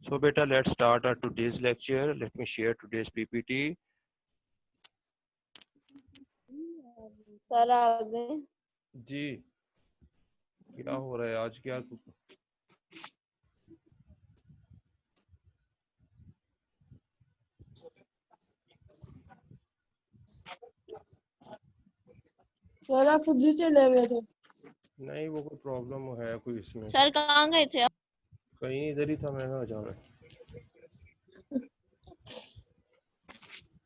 So beta, let's start our today's lecture. Let me share today's PPT. Sir आ गए जी, क्या हो रहा है आज? क्या सर आप खुद ही चले गए थे। नहीं, वो कोई प्रॉब्लम है कोई इसमें? सर कहाँ गए थे? कहीं इधर ही था, मैं ना जाना।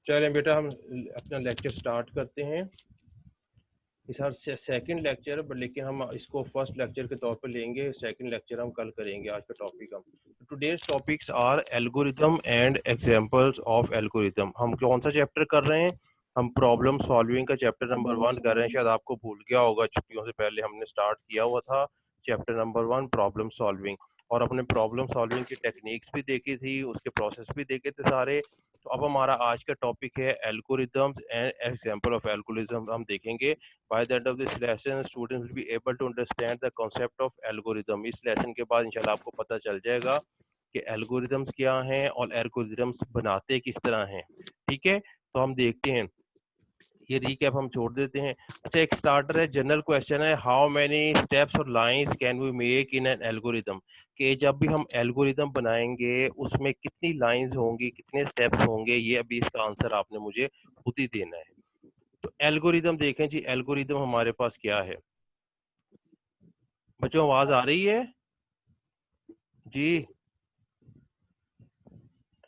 चलें बेटा, हम अपना लेक्चर स्टार्ट करते हैं। इस हर सेकंड लेक्चर बट लेकिन हम इसको फर्स्ट लेक्चर के तौर पर लेंगे। सेकंड लेक्चर हम कल करेंगे। आज का टॉपिक हम today's topics are algorithm and examples of algorithm. हम कौन सा चैप्टर कर रहे हैं? हम प्रॉब्लम सॉल्विंग का चैप्टर नंबर 1 कर रहे हैं। शायद आपको भूल गया होगा, छुट्टियों से पहले हमने स्टार्ट किया हुआ था चैप्टर नंबर 1 प्रॉब्लम सॉल्विंग, और अपने प्रॉब्लम सॉल्विंग की टेक्निक्स भी देखी थी, उसके प्रोसेस भी देखे थे सारे। तो अब हमारा आज का टॉपिक है algorithms and example of algorithm हम देखेंगे। By the end of this lesson, students will be able to understand the concept of algorithm. इस लेसन के बाद इंशाल्लाह आपको पता चल जाएगा कि एल्गोरिथम्स क्या हैं और एल्गोरिथम्स बनाते किस तरह हैं। ठीक है, तो हम देखते हैं। ये रीकैप हम छोड़ देते हैं। अच्छा, एक स्टार्टर है, जनरल क्वेश्चन है, हाउ मेनी स्टेप्स और lines can we make in an algorithm. कि जब भी हम एल्गोरिथम बनाएंगे उसमें कितनी लाइंस होंगी, कितने स्टेप्स होंगे, ये अभी इसका आंसर आपने मुझे खुद ही देना है। तो एल्गोरिथम देखें जी, एल्गोरिथम हमारे पास क्या है? बच्चों आवाज आ रही है जी?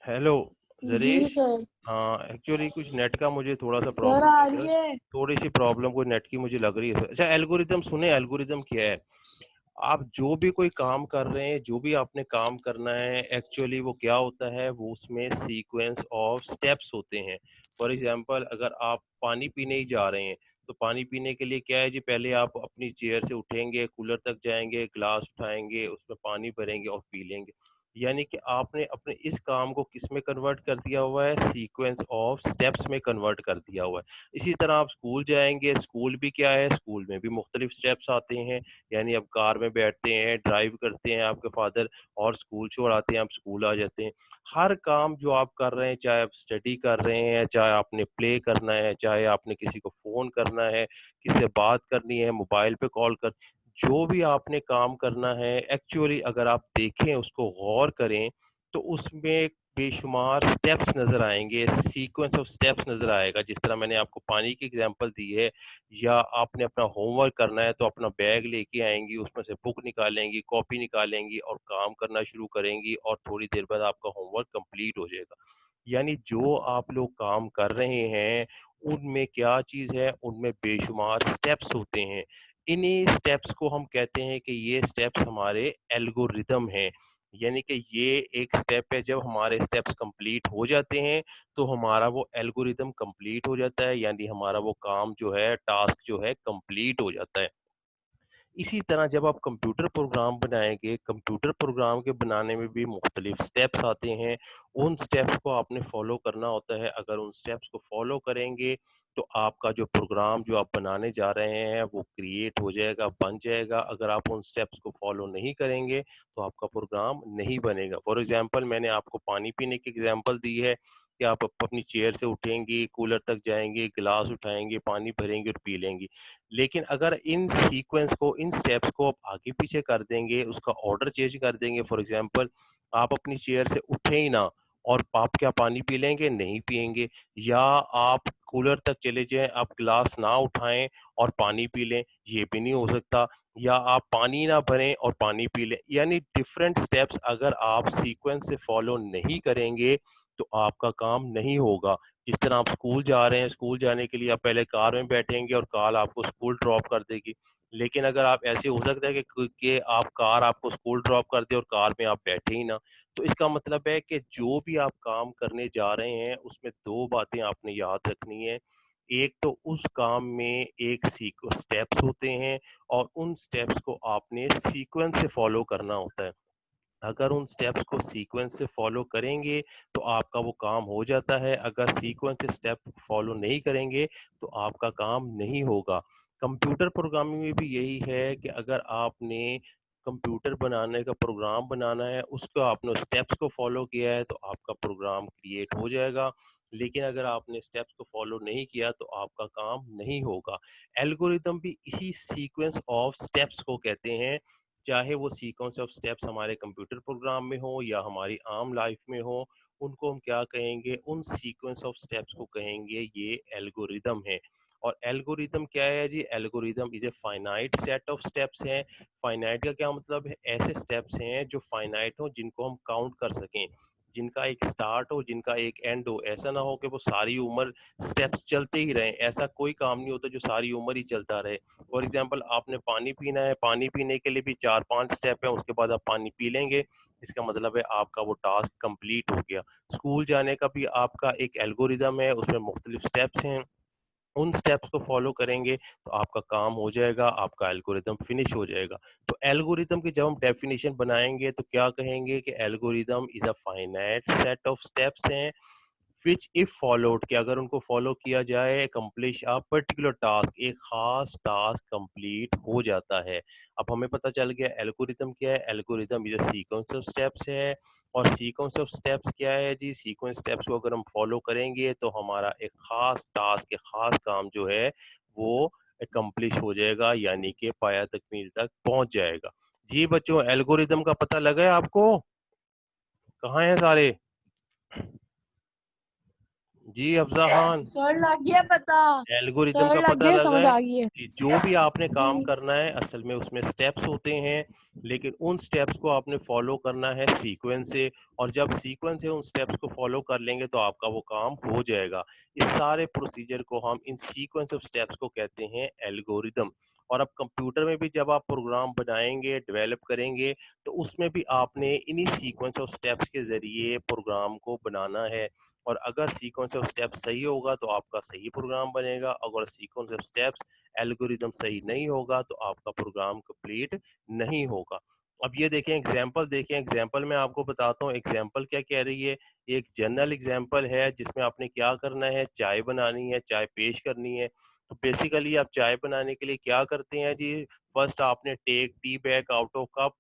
हेलो जी जरीश। सर। हाँ, एक्चुअली कुछ नेट का मुझे थोड़ा सा सर प्रॉब्लम आ लग रहा रही है, है। थोड़ी सी प्रॉब्लम कोई नेट की मुझे लग रही है। अच्छा, एल्गोरिथम सुने, एल्गोरिथम क्या है? आप जो भी कोई काम कर रहे हैं, जो भी आपने काम करना है, एक्चुअली वो क्या होता है, वो उसमें सीक्वेंस ऑफ स्टेप्स होते हैं। फॉर एग्जांपल, अगर आप पानी पीने ही जा रहे हैं तो पानी पीने के लिए क्या है जी, पहले आप अपनी चेयर से उठेंगे, कूलर तक जाएंगे, ग्लास उठाएंगे, उसमें पानी भरेंगे और पी लेंगे। यानी कि आपने अपने इस काम को किस में कन्वर्ट कर दिया हुआ है? सीक्वेंस ऑफ स्टेप्स में कन्वर्ट कर दिया हुआ है। इसी तरह आप स्कूल जाएंगे, स्कूल भी क्या है, स्कूल में भी मुख्तलिफ स्टेप्स आते हैं। यानी अब कार में बैठते हैं, ड्राइव करते हैं आपके फादर, और स्कूल छोड़ाते हैं, आप स्कूल आ जाते हैं। हर काम जो आप कर रहे हैं, चाहे आप स्टडी कर रहे हैं, चाहे आपने प्ले करना है, चाहे आपने किसी को फ़ोन करना है, किसी से बात करनी है, मोबाइल पे कॉल कर, जो भी आपने काम करना है, एक्चुअली अगर आप देखें, उसको गौर करें, तो उसमें बेशुमार स्टेप्स नज़र आएँगे, सीक्वेंस ऑफ स्टेप्स नज़र आएगा। जिस तरह मैंने आपको पानी की एग्ज़ाम्पल दी है, या आपने अपना होमवर्क करना है तो अपना बैग लेके आएँगी, उसमें से बुक निकालेंगी, कॉपी निकालेंगी और काम करना शुरू करेंगी, और थोड़ी देर बाद आपका होमवर्क कंप्लीट हो जाएगा। यानी जो आप लोग काम कर रहे हैं, उनमें क्या चीज़ है, उनमें बेशुमार स्टेप्स होते हैं। इन्हीं स्टेप्स को हम कहते हैं कि ये स्टेप्स हमारे एल्गोरिदम हैं। यानी कि ये एक स्टेप है, जब हमारे स्टेप्स कंप्लीट हो जाते हैं तो हमारा वो एल्गोरिदम कंप्लीट हो जाता है, यानी हमारा वो काम जो है, टास्क जो है, कंप्लीट हो जाता है। इसी तरह जब आप कंप्यूटर प्रोग्राम बनाएंगे, कंप्यूटर प्रोग्राम के बनाने में भी मुख्तलिफ स्टेप्स आते हैं। उन स्टेप्स को आपने फॉलो करना होता है। अगर उन स्टेप्स को फॉलो करेंगे तो आपका जो प्रोग्राम जो आप बनाने जा रहे हैं वो क्रिएट हो जाएगा, बन जाएगा। अगर आप उन स्टेप्स को फॉलो नहीं करेंगे तो आपका प्रोग्राम नहीं बनेगा। फॉर एग्जांपल, मैंने आपको पानी पीने की एग्जांपल दी है कि आप अपनी चेयर से उठेंगी, कूलर तक जाएंगे, गिलास उठाएंगे, पानी भरेंगे और पी लेंगी। लेकिन अगर इन सीक्वेंस को, इन स्टेप्स को आप आगे पीछे कर देंगे, उसका ऑर्डर चेंज कर देंगे, फॉर एग्जांपल आप अपनी चेयर से उठे ही ना और आप क्या पानी पी लेंगे? नहीं पिएंगे। या आप कूलर तक चले जाएं, आप गिलास ना उठाएं और पानी पी लें, ये भी नहीं हो सकता। या आप पानी ना भरें और पानी पी लें। यानी डिफरेंट स्टेप्स अगर आप सीक्वेंस से फॉलो नहीं करेंगे तो आपका काम नहीं होगा। जिस तरह आप स्कूल जा रहे हैं, स्कूल जाने के लिए आप पहले कार में बैठेंगे और कार आपको स्कूल ड्रॉप कर देगी। लेकिन अगर आप, ऐसे हो सकता है कि आप, कार आपको स्कूल ड्रॉप कर दे और कार में आप बैठे ही ना। तो इसका मतलब है कि जो भी आप काम करने जा रहे हैं उसमें दो बातें आपने याद रखनी है। एक तो उस काम में एक स्टेप्स होते हैं, और उन स्टेप्स को आपने सीक्वेंस से फॉलो करना होता है। अगर उन स्टेप्स को सीक्वेंस से फॉलो करेंगे तो आपका वो काम हो जाता है। अगर सीक्वेंस से स्टेप फॉलो नहीं करेंगे तो आपका काम नहीं होगा। कंप्यूटर प्रोग्रामिंग में भी यही है कि अगर आपने कंप्यूटर बनाने का प्रोग्राम बनाना है, उसको आपने स्टेप्स को फॉलो किया है तो आपका प्रोग्राम क्रिएट हो जाएगा। लेकिन अगर आपने स्टेप्स को फॉलो नहीं किया तो आपका काम नहीं होगा। एल्गोरिदम भी इसी सीक्वेंस ऑफ स्टेप्स को कहते हैं, चाहे वो सीक्वेंस ऑफ स्टेप्स हमारे कंप्यूटर प्रोग्राम में हो या हमारी आम लाइफ में हो, उनको हम क्या कहेंगे? उन सीक्वेंस ऑफ स्टेप्स को कहेंगे ये एल्गोरिदम है। और एल्गोरिदम क्या है जी? Algorithm is a finite set of steps हैं। फाइनाइट का क्या मतलब है? ऐसे स्टेप्स हैं जो फाइनाइट हो, जिनको हम काउंट कर सकें, जिनका एक स्टार्ट हो, जिनका एक एंड हो। ऐसा ना हो कि वो सारी उम्र स्टेप्स चलते ही रहें, ऐसा कोई काम नहीं होता जो सारी उम्र ही चलता रहे। फॉर एग्जांपल आपने पानी पीना है, पानी पीने के लिए भी 4-5 स्टेप है, उसके बाद आप पानी पी लेंगे, इसका मतलब है आपका वो टास्क कंप्लीट हो गया। स्कूल जाने का भी आपका एक एल्गोरिदम है, उसमें मुख्तलिफ स्टेप्स हैं, उन स्टेप्स को फॉलो करेंगे तो आपका काम हो जाएगा, आपका एल्गोरिदम फिनिश हो जाएगा। तो एल्गोरिदम की जब हम डेफिनेशन बनाएंगे तो क्या कहेंगे कि algorithm is a finite set of steps हैं व्हिच इफ फॉलोड, कि अगर उनको फॉलो किया जाए अकम्प्लिश अ पर्टिकुलर टास्क, एक खास टास्क कंप्लीट हो जाता है। अब हमें पता चल गया एल्गोरिदम क्या है। Algorithm is a sequence of steps है। और सीक्वेंस ऑफ स्टेप्स क्या है जी? सीक्वेंस स्टेप्स को अगर हम फॉलो करेंगे तो हमारा एक खास टास्क, एक खास काम जो है वो अकम्प्लिश हो जाएगा, यानी कि पाया तकमील तक पहुंच जाएगा। जी बच्चों, एल्गोरिदम का पता लगा है आपको? कहाँ हैं सारे? जी अफजा खान, सर लग गया पता। एल्गोरिदम सर का लग पता गया, लगा समझ है? आ गई है। कि जो भी आपने काम जी। करना है असल में उसमें स्टेप्स होते हैं, लेकिन उन स्टेप्स को आपने फॉलो करना है सीक्वेंस से। और जब सीक्वेंस से उन स्टेप्स को फॉलो कर लेंगे तो आपका वो काम हो जाएगा। इस सारे प्रोसीजर को हम, इन सीक्वेंस ऑफ स्टेप्स को कहते हैं एल्गोरिदम। और अब कंप्यूटर में भी जब आप प्रोग्राम बनाएंगे, डेवलप करेंगे, तो उसमें भी आपने इन्हीं सीक्वेंस ऑफ स्टेप्स के जरिए प्रोग्राम को बनाना है। और अगर सीक्वेंस ऑफ स्टेप्स सही होगा तो आपका सही प्रोग्राम बनेगा, अगर सीक्वेंस ऑफ स्टेप्स एल्गोरिदम सही नहीं होगा तो आपका प्रोग्राम कंप्लीट नहीं होगा। अब ये देखें एग्जांपल, देखें एग्जांपल में आपको बताता हूँ एग्जांपल क्या कह रही है। एक जनरल एग्जांपल है जिसमें आपने क्या करना है, चाय बनानी है, चाय पेश करनी है। तो बेसिकली आप चाय बनाने के लिए क्या करते हैं जी? फर्स्ट आपने take tea bag out of cup.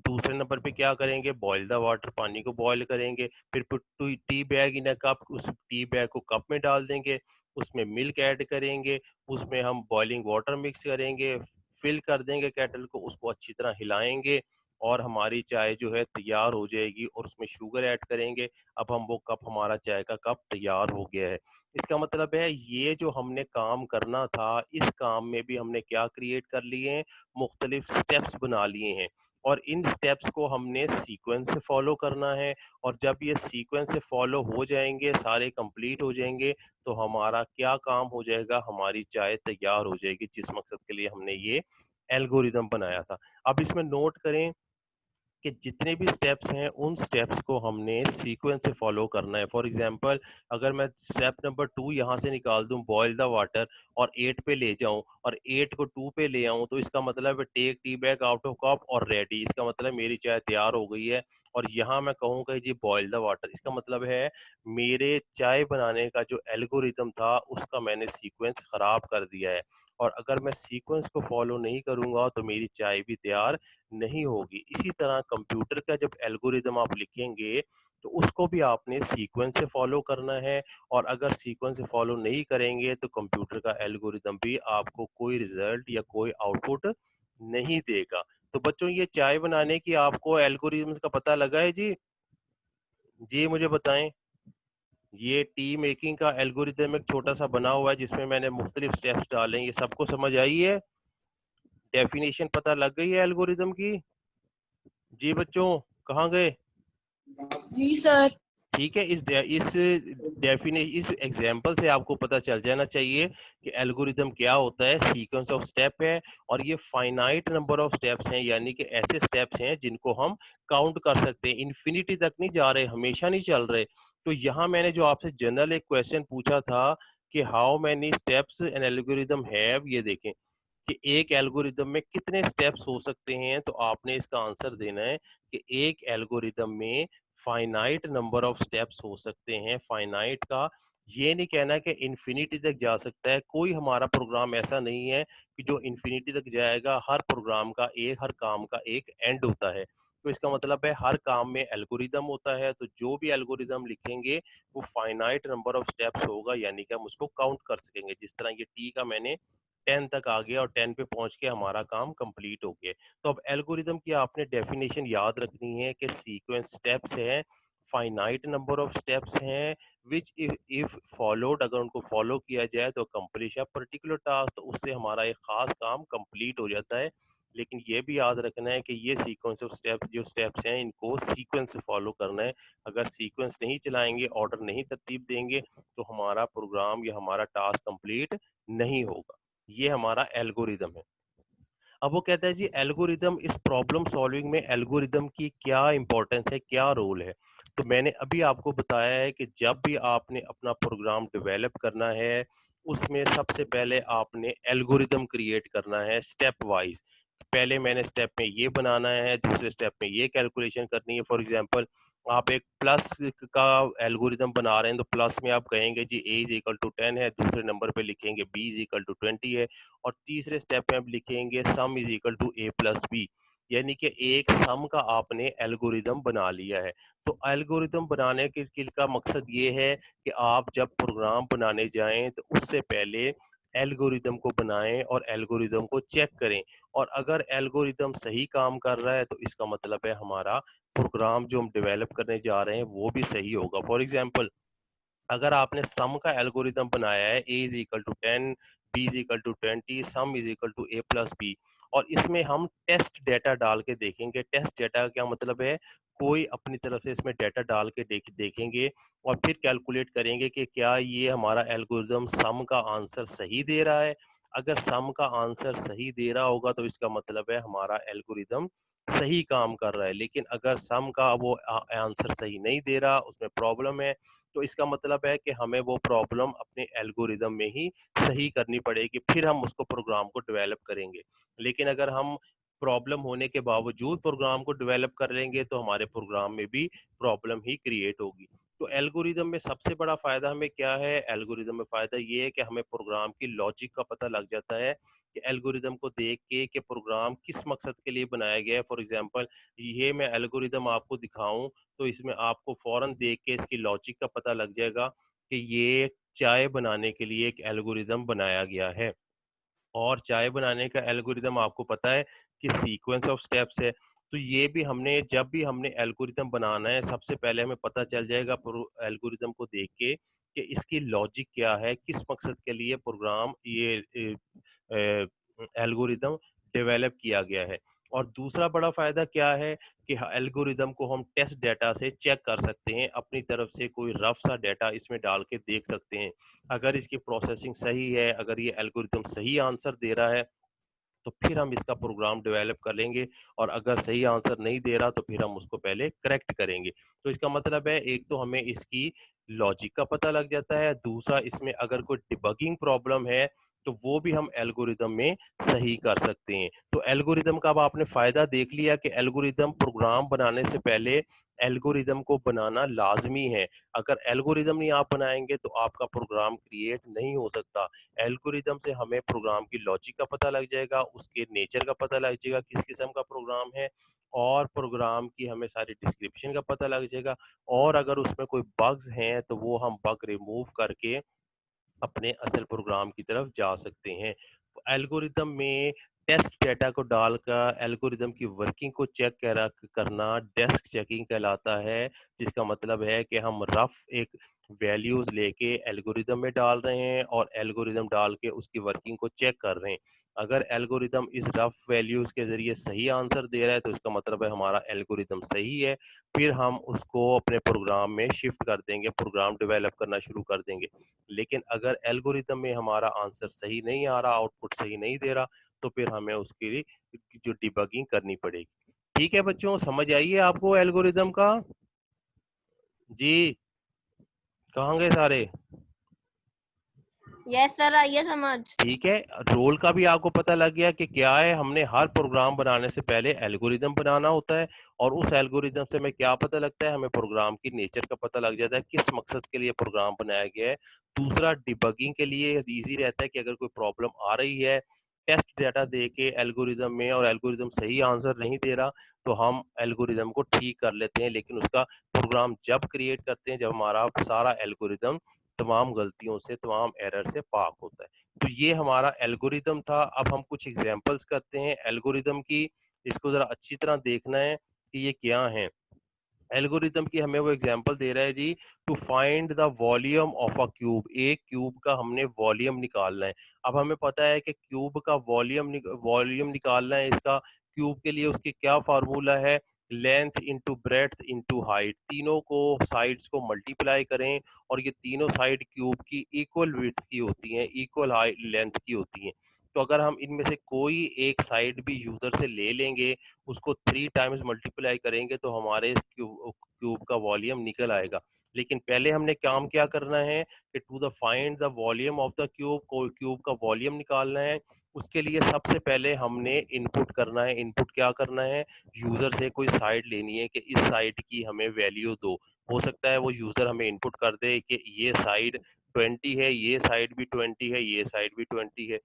दूसरे नंबर पे क्या करेंगे? बॉयल द वाटर, पानी को बॉयल करेंगे। फिर put tea bag in a cup, उस टी बैग को कप में डाल देंगे, उसमें मिल्क ऐड करेंगे, उसमें हम बॉइलिंग वाटर मिक्स करेंगे, फिल कर देंगे केटल को, उसको अच्छी तरह हिलाएंगे और हमारी चाय जो है तैयार हो जाएगी। और उसमें शुगर ऐड करेंगे। अब हम वो कप, हमारा चाय का कप तैयार हो गया है। इसका मतलब है ये जो हमने काम करना था, इस काम में भी हमने क्या क्रिएट कर लिए हैं? मुख्तलिफ स्टेप्स बना लिए हैं। और इन स्टेप्स को हमने सीक्वेंस से फॉलो करना है। और जब ये सीक्वेंस से फॉलो हो जाएंगे, सारे कंप्लीट हो जाएंगे, तो हमारा क्या काम हो जाएगा? हमारी चाय तैयार हो जाएगी, जिस मकसद के लिए हमने ये एल्गोरिदम बनाया था। अब इसमें नोट करें कि जितने भी स्टेप्स हैं उन स्टेप्स को हमने सीक्वेंस से फॉलो करना है। फॉर एग्जांपल, अगर मैं स्टेप नंबर 2 यहाँ से निकाल दूं, बॉयल द वाटर, और 8 पे ले जाऊं और 8 को 2 पे ले आऊं, तो इसका मतलब है take tea bag out of cup और रेडी। इसका मतलब मेरी चाय तैयार हो गई है। और यहाँ मैं कहूँगा जी बॉयल द वाटर, इसका मतलब है मेरे चाय बनाने का जो एल्गोरिदम था उसका मैंने सीक्वेंस खराब कर दिया है। और अगर मैं सीक्वेंस को फॉलो नहीं करूंगा तो मेरी चाय भी तैयार नहीं होगी। इसी तरह कंप्यूटर का जब एल्गोरिदम आप लिखेंगे तो उसको भी आपने सीक्वेंस से फॉलो करना है। और अगर सीक्वेंस से फॉलो नहीं करेंगे तो कंप्यूटर का एल्गोरिदम भी आपको कोई रिजल्ट या कोई आउटपुट नहीं देगा। तो बच्चों, ये चाय बनाने की आपको एल्गोरिदम्स का पता लगा है जी? जी मुझे बताएं। ये टी मेकिंग का एल्गोरिदम एक छोटा सा बना हुआ है जिसमें मैंने मुख्तलिफ स्टेप्स डाले हैं। ये सबको समझ आई है? डेफिनेशन पता लग गई है एल्गोरिदम की? जी बच्चों, कहाँ गए? जी सर। ठीक है, इस एग्जांपल से आपको पता चल जाना चाहिए कि एल्गोरिदम क्या होता है। सीक्वेंस ऑफ स्टेप है और ये फाइनाइट नंबर ऑफ स्टेप्स हैं, यानी कि ऐसे स्टेप्स हैं जिनको हम काउंट कर सकते हैं। इन्फिनिटी तक नहीं जा रहे, हमेशा नहीं चल रहे। तो यहाँ मैंने जो आपसे जनरल एक क्वेश्चन पूछा था कि how many steps N algorithm have, ये देखें कि एक एल्गोरिदम में कितने स्टेप्स हो सकते हैं। तो आपने इसका आंसर देना है कि एक एल्गोरिदम में फाइनाइट नंबर ऑफ स्टेप्स हो सकते हैं। फाइनाइट का ये नहीं कहना कि इन्फिनिटी तक जा सकता है, कोई हमारा प्रोग्राम ऐसा नहीं है कि जो इन्फिनिटी तक जाएगा। हर प्रोग्राम का हर काम का एक एंड होता है। तो इसका मतलब है हर काम में एल्गोरिदम होता है, तो जो भी एल्गोरिदम लिखेंगे वो फाइनाइट नंबर ऑफ स्टेप्स होगा, यानी कि हम उसको काउंट कर सकेंगे। जिस तरह ये टी का मैंने 10 तक आ गया और 10 पे पहुंच के हमारा काम कंप्लीट हो गया। तो अब एल्गोरिदम की आपने डेफिनेशन याद रखनी है कि सीक्वेंस स्टेप्स है, फाइनाइट नंबर ऑफ स्टेप्स हैं, विच इफ फॉलोड, अगर उनको फॉलो किया जाए तो कंप्लीश अ पर्टिकुलर टास्क, तो उससे हमारा एक खास काम कंप्लीट हो जाता है। लेकिन ये भी याद रखना है कि ये सीक्वेंस ऑफ स्टेप जो स्टेप्स हैं इनको सीक्वेंस से फॉलो करना है। अगर सीक्वेंस नहीं चलाएंगे, ऑर्डर नहीं तरतीब देंगे, तो हमारा प्रोग्राम या हमारा टास्क कंप्लीट नहीं होगा। ये हमारा एल्गोरिदम है। अब वो कहता है जी एल्गोरिदम इस प्रॉब्लम सॉल्विंग में एल्गोरिदम की क्या इंपॉर्टेंस है, क्या रोल है। तो मैंने अभी आपको बताया है कि जब भी आपने अपना प्रोग्राम डेवलप करना है, उसमें सबसे पहले आपने एल्गोरिदम क्रिएट करना है स्टेप वाइज। पहले मैंने स्टेप में ये बनाना है, दूसरे स्टेप में ये कैलकुलेशन करनी है। फॉर एग्जांपल आप एक प्लस का एल्गोरिदम बना रहे हैं, तो प्लस में आप कहेंगे जी a इज इक्वल टू 10 है, दूसरे नंबर पे लिखेंगे b इज इक्वल टू 20 है, और तीसरे स्टेप में आप लिखेंगे sum is equal to a plus B, यानी कि एक सम का आपने एल्गोरिदम बना लिया है। तो एल्गोरिदम बनाने का मकसद ये है कि आप जब प्रोग्राम बनाने जाएं तो उससे पहले एल्गोरिदम को बनाएं और एल्गोरिदम को चेक करें। और अगर एल्गोरिदम सही काम कर रहा है तो इसका मतलब है हमारा प्रोग्राम जो हम डेवलप करने जा रहे हैं वो भी सही होगा। फॉर एग्जांपल अगर आपने सम का एल्गोरिदम बनाया है a is equal to 10, b is equal to 20, sum is equal to a plus B, और इसमें हम टेस्ट डेटा डाल के देखेंगे। टेस्ट डेटा का क्या मतलब है, कोई अपनी तरफ से इसमें डेटा डाल के देखेंगे और फिर कैलकुलेट करेंगे कि क्या ये हमारा एल्गोरिदम सम का आंसर सही दे रहा है। अगर सम का आंसर सही दे रहा होगा तो इसका मतलब है हमारा एल्गोरिदम सही काम कर रहा है। लेकिन अगर सम का वो आंसर सही नहीं दे रहा, उसमें प्रॉब्लम है, तो इसका मतलब है कि हमें वो प्रॉब्लम अपने एल्गोरिदम में ही सही करनी पड़ेगी, फिर हम उसको प्रोग्राम को डेवलप करेंगे। लेकिन अगर हम प्रॉब्लम होने के बावजूद प्रोग्राम को डेवलप कर लेंगे तो हमारे प्रोग्राम में भी प्रॉब्लम ही क्रिएट होगी। तो एल्गोरिदम में सबसे बड़ा फायदा हमें क्या है, एल्गोरिदम में फायदा ये है कि हमें प्रोग्राम की लॉजिक का पता लग जाता है कि एल्गोरिदम को देख के कि प्रोग्राम किस मकसद के लिए बनाया गया है। फॉर एग्जांपल ये मैं एल्गोरिदम आपको दिखाऊं तो इसमें आपको फौरन देख के इसकी लॉजिक का पता लग जाएगा कि ये चाय बनाने के लिए एक एल्गोरिदम बनाया गया है। और चाय बनाने का एल्गोरिदम आपको पता है कि सीक्वेंस ऑफ स्टेप्स है। तो ये भी हमने जब भी हमने एल्गोरिदम बनाना है सबसे पहले हमें पता चल जाएगा एल्गोरिदम को देख के कि इसकी लॉजिक क्या है, किस मकसद के लिए प्रोग्राम ये एल्गोरिदम डेवलप किया गया है। और दूसरा बड़ा फायदा क्या है कि एल्गोरिदम को हम टेस्ट डेटा से चेक कर सकते हैं, अपनी तरफ से कोई रफ सा डेटा इसमें डाल के देख सकते हैं। अगर इसकी प्रोसेसिंग सही है, अगर ये एल्गोरिदम सही आंसर दे रहा है, तो फिर हम इसका प्रोग्राम डेवलप कर लेंगे। और अगर सही आंसर नहीं दे रहा तो फिर हम उसको पहले करेक्ट करेंगे। तो इसका मतलब है एक तो हमें इसकी लॉजिक का पता लग जाता है, दूसरा इसमें अगर कोई डिबगिंग प्रॉब्लम है तो वो भी हम एल्गोरिदम में सही कर सकते हैं। तो एल्गोरिदम का अब आपने फायदा देख लिया कि एल्गोरिदम प्रोग्राम बनाने से पहले एल्गोरिदम को बनाना लाजमी है। अगर एल्गोरिदम नहीं आप बनाएंगे तो आपका प्रोग्राम क्रिएट नहीं हो सकता। एल्गोरिदम से हमें प्रोग्राम की लॉजिक का पता लग जाएगा, उसके नेचर का पता लग जाएगा, किस किस्म का प्रोग्राम है, और प्रोग्राम की हमें सारी डिस्क्रिप्शन का पता लग जाएगा। और अगर उसमें कोई बग्स हैं तो वो हम बग रिमूव करके अपने असल प्रोग्राम की तरफ जा सकते हैं। एल्गोरिदम में टेस्ट डेटा को डालकर एल्गोरिदम की वर्किंग को चेक करना डेस्क चेकिंग कहलाता है, जिसका मतलब है कि हम रफ एक वैल्यूज लेके एल्गोरिदम में डाल रहे हैं और एल्गोरिदम डाल के उसकी वर्किंग को चेक कर रहे हैं। अगर एल्गोरिदम इस रफ वैल्यूज के जरिए सही आंसर दे रहा है तो इसका मतलब है हमारा एल्गोरिदम सही है। फिर हम उसको अपने प्रोग्राम में शिफ्ट कर देंगे, प्रोग्राम डेवलप करना शुरू कर देंगे। लेकिन अगर एल्गोरिदम में हमारा आंसर सही नहीं आ रहा, आउटपुट सही नहीं दे रहा, तो फिर हमें उसकी जो डिबगिंग करनी पड़ेगी। ठीक है बच्चों, समझ आई है आपको एल्गोरिदम का? जी, कहाँ गए सारे? यस सर, आइए समझ। ठीक है, रोल का भी आपको पता लग गया कि क्या है। हमने हर प्रोग्राम बनाने से पहले एल्गोरिदम बनाना होता है, और उस एल्गोरिदम से हमें क्या पता लगता है, हमें प्रोग्राम की नेचर का पता लग जाता है, किस मकसद के लिए प्रोग्राम बनाया गया है। दूसरा, डिबगिंग के लिए इजी रहता है कि अगर कोई प्रॉब्लम आ रही है, टेस्ट डाटा दे के एल्गोरिदम में, और एल्गोरिदम सही आंसर नहीं दे रहा, तो हम एल्गोरिदम को ठीक कर लेते हैं। लेकिन उसका प्रोग्राम जब क्रिएट करते हैं, जब हमारा सारा एल्गोरिदम तमाम गलतियों से, तमाम एरर से पाक होता है। तो ये हमारा एल्गोरिदम था। अब हम कुछ एग्जांपल्स करते हैं एल्गोरिदम की। इसको जरा अच्छी तरह देखना है कि ये क्या है। एल्गोरिदम की हमें वो एग्जांपल दे रहा है जी, to find the volume of a cube. एक क्यूब का हमने वॉल्यूम निकालना है। अब हमें पता है कि क्यूब का वॉल्यूम निकालना है इसका। क्यूब के लिए उसकी क्या फार्मूला है, length into breadth into height. तीनों को साइड्स को मल्टीप्लाई करें, और ये तीनों साइड क्यूब की इक्वल विड्थ की होती हैं, इक्वल हाइट लेंथ की होती हैं। तो अगर हम इनमें से कोई एक साइड भी यूजर से ले लेंगे, उसको 3 टाइम्स मल्टीप्लाई करेंगे, तो हमारे क्यूब का वॉल्यूम निकल आएगा। लेकिन पहले हमने काम क्या करना है कि to the find the volume of the cube, को क्यूब का वॉल्यूम निकालना है। उसके लिए सबसे पहले हमने इनपुट करना है। इनपुट क्या करना है, यूजर से कोई साइड लेनी है कि इस साइड की हमें वैल्यू दो। हो सकता है वो यूजर हमें इनपुट कर दे कि ये साइड 20 है, ये साइड भी 20 है, ये साइड भी 20 है।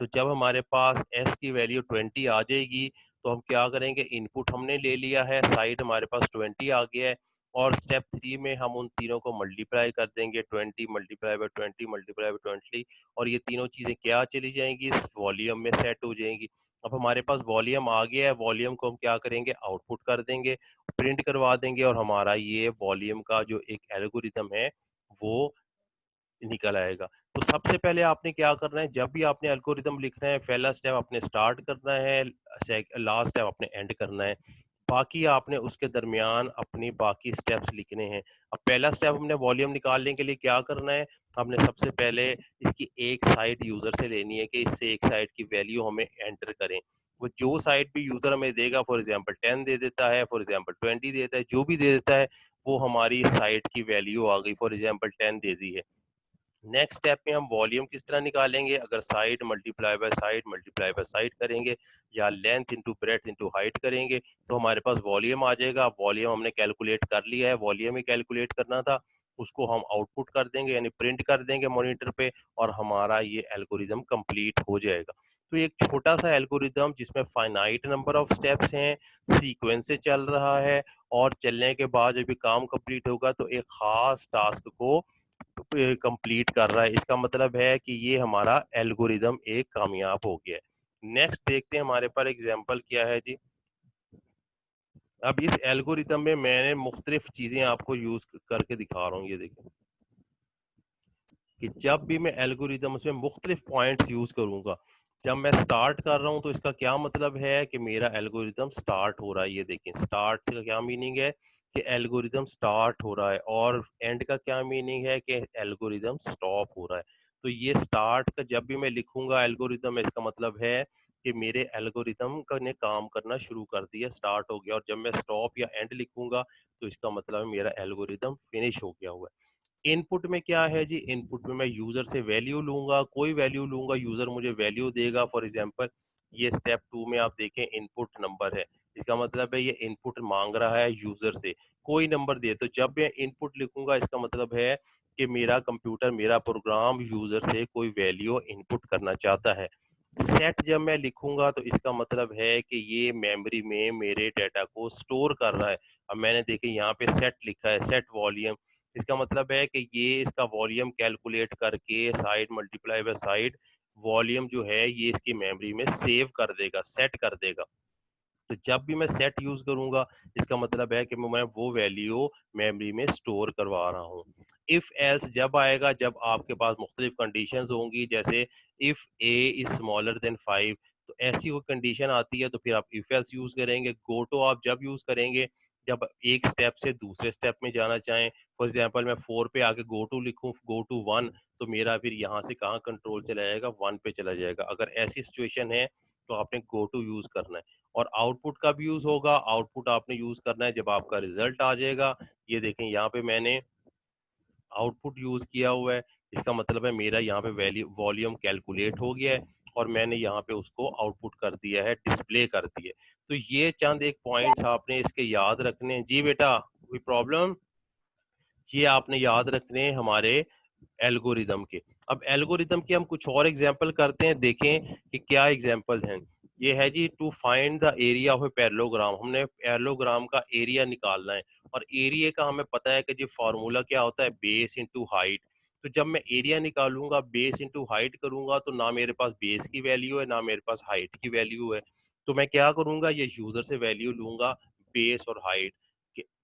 तो जब हमारे पास s की वैल्यू 20 आ जाएगी, तो हम क्या करेंगे, इनपुट हमने ले लिया है, साइड हमारे पास 20 आ गया है, और स्टेप 3 में हम उन तीनों को मल्टीप्लाई कर देंगे, 20 मल्टीप्लाई बाय 20 मल्टीप्लाई बाय 20, और ये तीनों चीज़ें क्या चली जाएंगी, इस वॉल्यूम में सेट हो जाएंगी। अब हमारे पास वॉल्यूम आ गया है, वॉल्यूम को हम क्या करेंगे, आउटपुट कर देंगे, प्रिंट करवा देंगे, और हमारा ये वॉल्यूम का जो एक एल्गोरिदम है वो निकल आएगा। तो सबसे पहले आपने क्या करना है, जब भी आपने एल्गोरिदम लिखना है, पहला स्टेप आपने स्टार्ट करना है, लास्ट स्टेप आपने एंड करना है। बाकी आपने उसके दरमियान अपनी बाकी स्टेप्स लिखने हैं। अब पहला स्टेप हमने वॉल्यूम निकालने के लिए क्या करना है, हमने सबसे पहले इसकी एक साइड यूजर से लेनी है कि इससे एक साइड की वैल्यू हमें एंटर करें। वो जो साइड भी यूजर हमें देगा, फॉर एग्जांपल 10 दे देता है, फॉर एग्जांपल 20 देता है, जो भी दे देता है, वो हमारी साइड की वैल्यू आ गई, फॉर एग्जांपल 10 दे दी है। नेक्स्ट स्टेप में हम वॉल्यूम किस तरह निकालेंगे, अगर साइड मल्टीप्लाई बाय साइड करेंगे, या length into breadth into height करेंगे, तो हमारे पास वॉल्यूम आ जाएगा। वॉल्यूम हमने कैलकुलेट कर लिया है, वॉल्यूम ही कैलकुलेट करना था, उसको हम आउटपुट कर देंगे, यानी प्रिंट कर देंगे मॉनिटर पे, और हमारा ये एल्गोरिदम कंप्लीट हो जाएगा। तो एक छोटा सा एल्गोरिदम जिसमें फाइनाइट नंबर ऑफ स्टेप्स हैं, सीक्वेंस से चल रहा है, और चलने के बाद जब ये काम कंप्लीट होगा तो एक खास टास्क को कंप्लीट कर रहा है। इसका मतलब है कि ये हमारा एल्गोरिदम एक कामयाब हो गया है। नेक्स्ट देखते हैं हमारे पास एग्जांपल क्या है जी। अब इस एल्गोरिदम में मैंने मुख्तलिफ चीजें आपको यूज करके दिखा रहा हूँ। ये देखिए कि जब भी मैं एल्गोरिदम में मुख्तलिफ पॉइंट्स यूज करूंगा, जब मैं स्टार्ट कर रहा हूं, तो इसका क्या मतलब है कि मेरा एल्गोरिदम स्टार्ट हो रहा है। ये देखें, स्टार्ट का क्या मीनिंग है कि एल्गोरिदम स्टार्ट हो रहा है, और एंड का क्या मीनिंग है कि एल्गोरिदम स्टॉप हो रहा है। तो ये स्टार्ट का जब भी मैं लिखूंगा एल्गोरिदम, इसका मतलब है कि मेरे एल्गोरिदम का ने काम करना शुरू कर दिया, स्टार्ट हो गया। और जब मैं स्टॉप या एंड लिखूंगा, तो इसका मतलब है मेरा एल्गोरिदम फिनिश हो गया हुआ है। इनपुट में क्या है जी, इनपुट में मैं यूजर से वैल्यू लूंगा, कोई वैल्यू लूंगा, यूजर मुझे वैल्यू देगा। फॉर एग्जांपल ये स्टेप 2 में आप देखें, इनपुट नंबर है, इसका मतलब है ये इनपुट मांग रहा है यूजर से, कोई नंबर दे। तो जब मैं इनपुट लिखूंगा, इसका मतलब है कि मेरा कंप्यूटर, मेरा प्रोग्राम यूजर से कोई वैल्यू इनपुट करना चाहता है। सेट जब मैं लिखूंगा, तो इसका मतलब है कि ये मेमोरी में मेरे डाटा को स्टोर कर रहा है। अब मैंने देखे यहाँ पे सेट लिखा है, सेट वॉल्यूम, इसका मतलब है कि ये इसका वॉल्यूम कैलकुलेट करके side multiply by side volume जो है ये इसकी मेमोरी में सेव कर देगा, सेट कर देगा। तो जब भी मैं सेट यूज करूंगा, इसका मतलब है कि मैं वो वैल्यू मेमोरी में स्टोर करवा रहा हूँ। इफ एल्स जब आएगा, जब आपके पास मुख्तलिफ कंडीशंस होंगी, जैसे if A is smaller than 5, तो ऐसी कोई कंडीशन आती है, तो फिर आप इफ एल्स यूज करेंगे। गो टू आप जब यूज करेंगे, जब एक स्टेप से दूसरे स्टेप में जाना चाहें। फॉर एग्जाम्पल मैं 4 पे आके गो टू लिखूं, गो टू 1, तो मेरा फिर यहाँ से कहाँ कंट्रोल चला जाएगा, 1 पे चला जाएगा। अगर ऐसी सिचुएशन है, तो आपने गो टू यूज करना है। और आउटपुट का भी यूज होगा, आउटपुट आपने यूज करना है जब आपका रिजल्ट आ जाएगा। ये देखें यहाँ पे मैंने आउटपुट यूज किया हुआ है, इसका मतलब है मेरा यहाँ पे वैल्यू वॉल्यूम कैलकुलेट हो गया है और मैंने यहाँ पे उसको आउटपुट कर दिया है, डिस्प्ले कर दिया है। तो ये चंद एक पॉइंट्स आपने इसके याद रखने हैं। जी बेटा, कोई प्रॉब्लम? ये आपने याद रखने हैं हमारे एल्गोरिदम के। अब एल्गोरिदम के हम कुछ और एग्जांपल करते हैं, देखें कि क्या एग्जांपल हैं। ये है जी, to find the area of a parallelogram. हमने पैरेललोग्राम का एरिया निकालना है और एरिया का हमें पता है कि जी फार्मूला क्या होता है, बेस इनटू हाइट। तो जब मैं एरिया निकालूंगा, बेस इनटू हाइट करूंगा, तो ना मेरे पास बेस की वैल्यू है ना मेरे पास हाइट की वैल्यू है। तो मैं क्या करूंगा, ये यूजर से वैल्यू लूंगा, बेस और हाइट।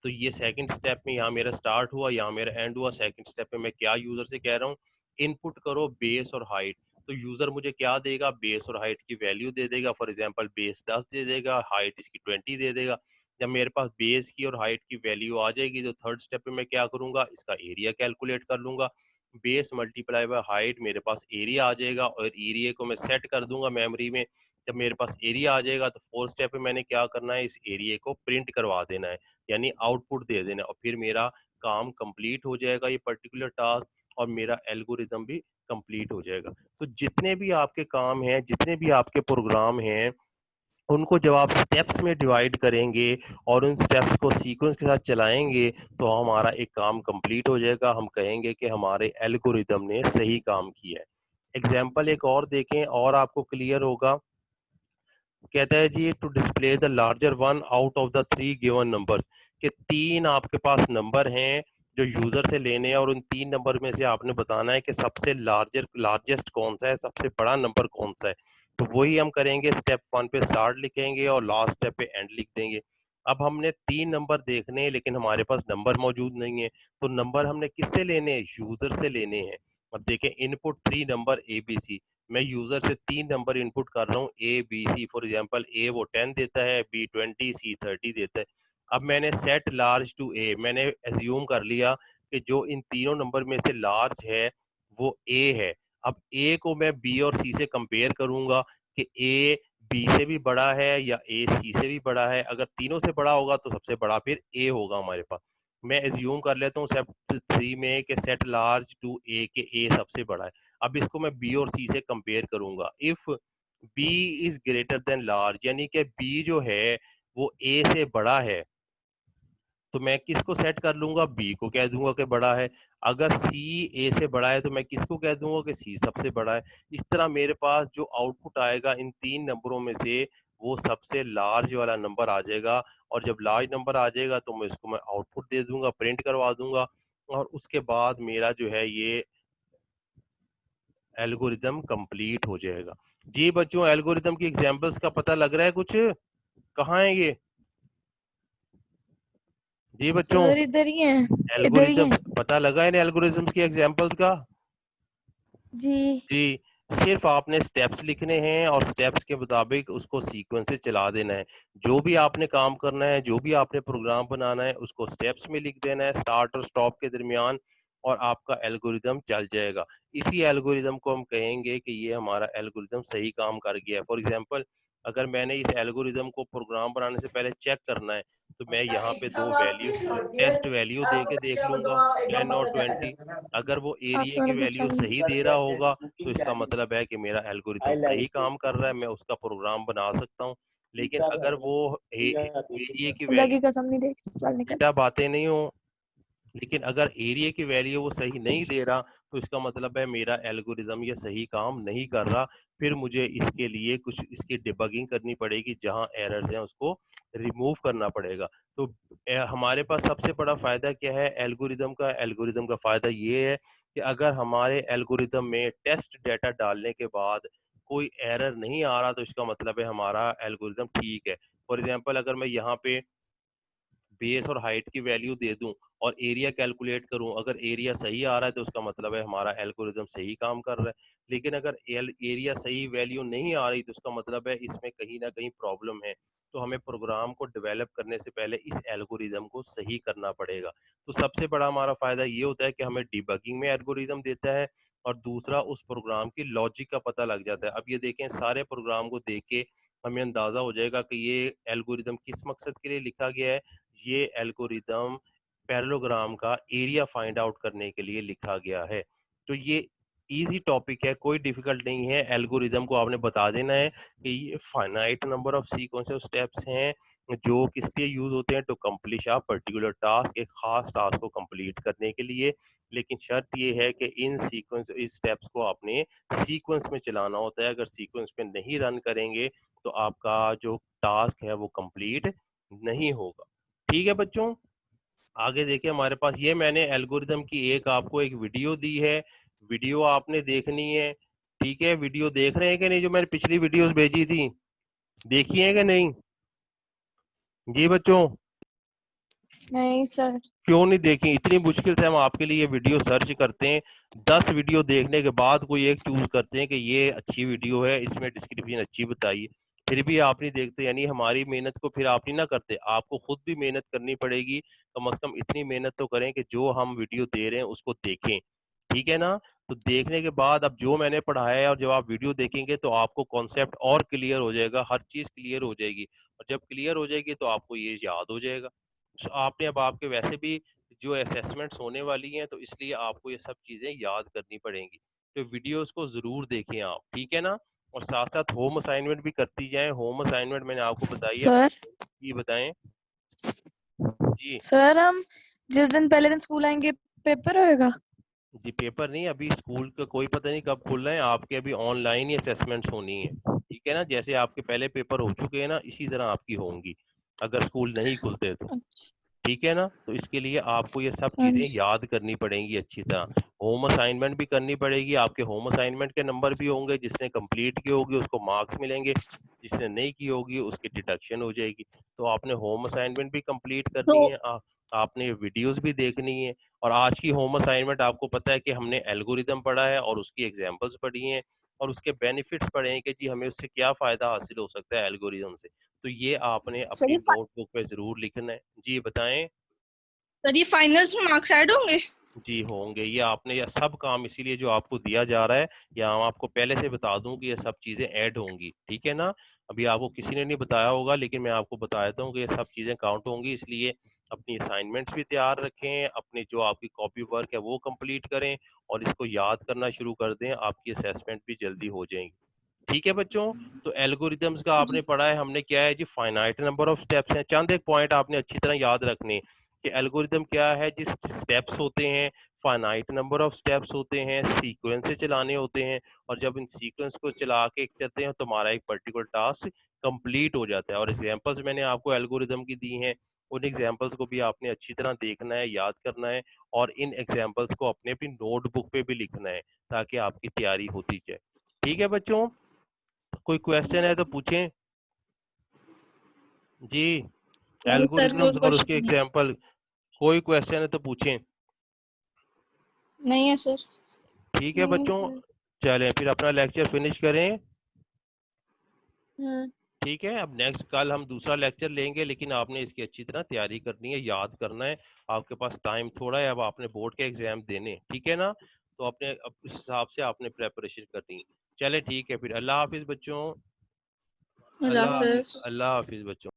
तो ये सेकंड स्टेप में यहाँ मेरा स्टार्ट हुआ, यहाँ मेरा एंड हुआ। सेकंड स्टेप में मैं क्या यूजर से कह रहा हूँ, इनपुट करो बेस और हाइट। तो यूजर मुझे क्या देगा, बेस और हाइट की वैल्यू दे देगा। फॉर एग्जांपल बेस 10 दे देगा, हाइट इसकी 20 दे देगा। जब मेरे पास बेस की और हाइट की वैल्यू आ जाएगी, तो थर्ड स्टेप पे मैं क्या करूंगा, इसका एरिया कैलकुलेट कर लूंगा। बेस मल्टीप्लाई बाय हाइट, मेरे पास एरिया आ जाएगा और एरिया को मैं सेट कर दूंगा मेमोरी में। जब मेरे पास एरिया आ जाएगा, तो फोर्थ स्टेप पे मैंने क्या करना है, इस एरिया को प्रिंट करवा देना है, यानी आउटपुट दे देना, और फिर मेरा काम कंप्लीट हो जाएगा, ये पर्टिकुलर टास्क, और मेरा एल्गोरिदम भी कंप्लीट हो जाएगा। तो जितने भी आपके काम हैं, जितने भी आपके प्रोग्राम हैं, उनको जब आप स्टेप्स में डिवाइड करेंगे और उन स्टेप्स को सीक्वेंस के साथ चलाएंगे, तो हमारा एक काम कंप्लीट हो जाएगा। हम कहेंगे कि हमारे एल्गोरिदम ने सही काम किया है। एग्जाम्पल एक और देखें और आपको क्लियर होगा। कहता है जी, to display the larger one out of the three given numbers, कि तीन आपके पास नंबर हैं जो यूजर से लेने हैं, और उन तीन नंबर में से आपने बताना है कि सबसे लार्जेस्ट कौन सा है, सबसे बड़ा नंबर कौन सा है। तो वही हम करेंगे, स्टेप वन पे स्टार्ट लिखेंगे और लास्ट स्टेप पे एंड लिख देंगे। अब हमने तीन नंबर देखने हैं, लेकिन हमारे पास नंबर मौजूद नहीं है। तो नंबर हमने किससे लेने हैं, यूजर से लेने हैं। अब देखें, input three number A B C. मैं यूजर से तीन नंबर इनपुट कर रहा हूँ, A B C. For example A वो 10 देता है, बी 20, सी 30 देता है। अब मैंने सेट लार्ज टू ए, मैंने एज्यूम कर लिया कि जो इन तीनों नंबर में से लार्ज है वो ए है। अब ए को मैं बी और सी से कंपेयर करूंगा कि ए बी से भी बड़ा है या ए सी से भी बड़ा है। अगर तीनों से बड़ा होगा तो सबसे बड़ा फिर ए होगा हमारे पास। मैं एज्यूम कर लेता हूँ स्टेप थ्री में कि सेट लार्ज टू ए के ए सबसे बड़ा है। अब इसको मैं बी और सी से कंपेयर करूंगा। If B is greater than large, यानी कि बी जो है वो ए से बड़ा है, तो मैं किसको सेट कर लूंगा, बी को कह दूंगा कि बड़ा है। अगर सी ए से बड़ा है तो मैं किसको कह दूंगा कि सी सबसे बड़ा है। इस तरह मेरे पास जो आउटपुट आएगा इन तीन नंबरों में से, वो सबसे लार्ज वाला नंबर आ जाएगा। और जब लार्ज नंबर आ जाएगा तो मैं आउटपुट दे दूंगा, प्रिंट करवा दूंगा, और उसके बाद मेरा जो है ये एल्गोरिदम कंप्लीट हो जाएगा। जी बच्चों, एल्गोरिदम की एग्जांपल्स का पता लग रहा है कुछ? कहाँ है ये? जी बच्चों, सर इधर ही है। इधर ही एल्गोरिदम है। पता लगा इन एल्गोरिदम्स की एग्जांपल्स का? जी। जी, सिर्फ आपने स्टेप्स लिखने हैं और स्टेप्स के मुताबिक उसको सीक्वेंस से चला देना है। जो भी आपने काम करना है, जो भी आपने प्रोग्राम बनाना है, उसको स्टेप्स में लिख देना है, स्टार्ट और स्टॉप के दरमियान, और आपका एल्गोरिदम चल जाएगा। इसी एल्गोरिदम को हम कहेंगे कि ये हमारा एल्गोरिदम सही काम कर गया है। फॉर एग्जांपल, अगर मैंने इस एल्गोरिदम को प्रोग्राम बनाने से पहले चेक करना है, तो मैं यहाँ पे दो वैल्यू, टेस्ट वैल्यू दे के देख लूंगा, 10 और 20। अगर वो आप एरिया की तुम्हारा बच्चा वैल्यू भी सही दे रहा होगा, तो इसका मतलब है कि मेरा एल्गोरिदम सही काम कर रहा है, मैं उसका प्रोग्राम बना सकता हूँ। लेकिन अगर वो एरिया की खुदा वैल्यू, की कसम नहीं देख चल निकल। बेटा बातें नहीं हो, लेकिन अगर एरिया की वैल्यू वो सही नहीं दे रहा, तो इसका मतलब है मेरा एल्गोरिदम ये सही काम नहीं कर रहा। फिर मुझे इसके लिए कुछ इसकी डिबगिंग करनी पड़ेगी, जहां एरर्स हैं उसको रिमूव करना पड़ेगा। तो हमारे पास सबसे बड़ा फायदा क्या है एल्गोरिदम का? एल्गोरिदम का फायदा ये है कि अगर हमारे एल्गोरिदम में टेस्ट डेटा डालने के बाद कोई एरर नहीं आ रहा, तो इसका मतलब है हमारा एल्गोरिदम ठीक है। फॉर एग्जाम्पल, अगर मैं यहाँ पे बेस और हाइट की वैल्यू दे दूं और एरिया कैलकुलेट करूं, अगर एरिया सही आ रहा है तो उसका मतलब है हमारा एल्गोरिदम सही काम कर रहा है। लेकिन अगर एरिया सही वैल्यू नहीं आ रही, तो उसका मतलब है इसमें कहीं ना कहीं प्रॉब्लम है। तो हमें प्रोग्राम को डेवलप करने से पहले इस एल्गोरिदम को सही करना पड़ेगा। तो सबसे बड़ा हमारा फायदा ये होता है कि हमें डिबगिंग में एल्गोरिदम देता है, और दूसरा उस प्रोग्राम की लॉजिक का पता लग जाता है। अब ये देखें, सारे प्रोग्राम को देख के हमें अंदाजा हो जाएगा कि ये एल्गोरिदम किस मकसद के लिए लिखा गया है। ये एल्गोरिदम पैरेललोग्राम का एरिया फाइंड आउट करने के लिए लिखा गया है। तो ये इजी टॉपिक है, कोई डिफिकल्ट नहीं है। एल्गोरिदम को आपने बता देना है कि ये finite number of sequence of steps हैं जो किस लिए यूज होते हैं, to complete a particular task, एक खास टास्क को कंप्लीट करने के लिए। लेकिन शर्त ये है कि इन सीक्वेंस इस स्टेप्स को आपने सीक्वेंस में चलाना होता है। अगर सीक्वेंस में नहीं रन करेंगे तो आपका जो टास्क है वो कंप्लीट नहीं होगा। ठीक है बच्चों, आगे देखिए हमारे पास ये मैंने एल्गोरिदम की एक आपको एक वीडियो दी है, वीडियो आपने देखनी है। ठीक है, वीडियो देख रहे हैं कि नहीं, जो मैंने पिछली वीडियोस भेजी थी, देखी है कि नहीं जी बच्चों? नहीं सर। क्यों नहीं देखी? इतनी मुश्किल से हम आपके लिए वीडियो सर्च करते हैं, 10 वीडियो देखने के बाद कोई एक चूज करते हैं कि ये अच्छी वीडियो है, इसमें डिस्क्रिप्शन अच्छी बताइए, फिर भी आप नहीं देखते, यानी हमारी मेहनत को फिर आप नहीं ना करते। आपको खुद भी मेहनत करनी पड़ेगी, कम से कम इतनी मेहनत तो करें कि जो हम वीडियो दे रहे हैं उसको देखें। ठीक है ना? तो देखने के बाद अब जो मैंने पढ़ाया है और जब आप वीडियो देखेंगे तो आपको कॉन्सेप्ट और क्लियर हो जाएगा, हर चीज क्लियर हो जाएगी, और जब क्लियर हो जाएगी तो आपको ये याद हो जाएगा। आपने अब आपके वैसे भी जो असेसमेंट्स होने वाली हैं, तो इसलिए आपको ये सब चीज़ें याद करनी पड़ेंगी। तो वीडियोस को ज़रूर देखें आप, ठीक है ना? और साथ-साथ होम असाइनमेंट भी करती जाएँ। होम असाइनमेंट मैंने आपको बताई है, सर जी बताएँ? जी। सर हम जिस दिन पहले दिन स्कूल आएंगे पेपर होएगा। जी, पेपर नहीं, अभी स्कूल का कोई पता नहीं कब खुल रहे हैं, आपके अभी ऑनलाइन ही असेसमेंट्स होनी है, ठीक है ना? जैसे आपके पहले पेपर हो चुके हैं ना, इसी तरह आपकी होंगी, अगर स्कूल नहीं खुलते तो। ठीक है ना? तो इसके लिए आपको ये सब हाँ चीज़ें जी। याद करनी पड़ेंगी अच्छी तरह। होम असाइनमेंट भी करनी पड़ेगी, आपके होम असाइनमेंट के नंबर भी होंगे, जिसने कंप्लीट की होगी उसको मार्क्स मिलेंगे, जिसने नहीं की होगी उसकी डिडक्शन हो जाएगी। तो आपने होम असाइनमेंट भी कंप्लीट करनी तो है, आपने वीडियोस भी देखनी है। और आज की होम असाइनमेंट आपको पता है कि हमने एल्गोरिदम पढ़ा है और उसकी एग्जांपल्स पढ़ी हैं और उसके बेनिफिट्स पढ़े हैं कि जी हमें उससे क्या फ़ायदा हासिल हो सकता है एल्गोरिदम से। तो ये आपने सर अपनी नोटबुक पे ज़रूर लिखना है। जी बताएँ? ये फाइनल्स में मार्क्स ऐड होंगे? जी होंगे, ये आपने ये सब काम इसीलिए जो आपको दिया जा रहा है, या हम आपको पहले से बता दूं कि ये सब चीज़ें ऐड होंगी, ठीक है ना? अभी आपको किसी ने नहीं बताया होगा, लेकिन मैं आपको बता देता हूँ कि ये सब चीज़ें काउंट होंगी, इसलिए अपनी असाइनमेंट्स भी तैयार रखें, अपनी जो आपकी कॉपी वर्क है वो कंप्लीट करें और इसको याद करना शुरू कर दें, आपकी असेसमेंट भी जल्दी हो जाएगी। ठीक है बच्चों? तो एल्गोरिदम्स का आपने पढ़ा है, हमने क्या है जी, फाइनाइट नंबर ऑफ स्टेप्स हैं। चंद एक पॉइंट आपने अच्छी तरह याद रखने कि एल्गोरिदम क्या है, जिस स्टेप्स होते हैं, फाइनाइट नंबर ऑफ स्टेप्स होते हैं, सीक्वेंस से चलाने होते हैं, और जब इन सीक्वेंस को चला के चलते हैं तो हमारा एक पर्टिकुलर टास्क कंप्लीट हो जाता है। और एग्जांपल्स मैंने आपको एल्गोरिदम की दी हैं, उन एग्जांपल्स को भी आपने अच्छी तरह देखना है, याद करना है, और इन एग्जांपल्स को अपने अपनी नोटबुक पे भी लिखना है ताकि आपकी तैयारी होती जाए। ठीक है बच्चों? कोई क्वेश्चन है तो पूछें जी। नहीं सर, कोई एल्गोरिदम्स और उसके क्वेश्चन एग्जांपल, कोई क्वेश्चन है तो पूछें। नहीं है सर। ठीक है नहीं बच्चों, सर। चलें फिर अपना लेक्चर फिनिश करें। हम्म। ठीक है, अब नेक्स्ट कल हम दूसरा लेक्चर लेंगे, लेकिन आपने इसकी अच्छी तरह तैयारी करनी है, याद करना है। आपके पास टाइम थोड़ा है, अब आपने बोर्ड के एग्जाम देने, ठीक है ना? तो अपने अब इस हिसाब से आपने प्रेपरेशन करनी है। चले ठीक है, फिर अल्लाह हाफिज बच्चों। अल्लाह हाफिज। अल्लाह हाफिज बच्चों।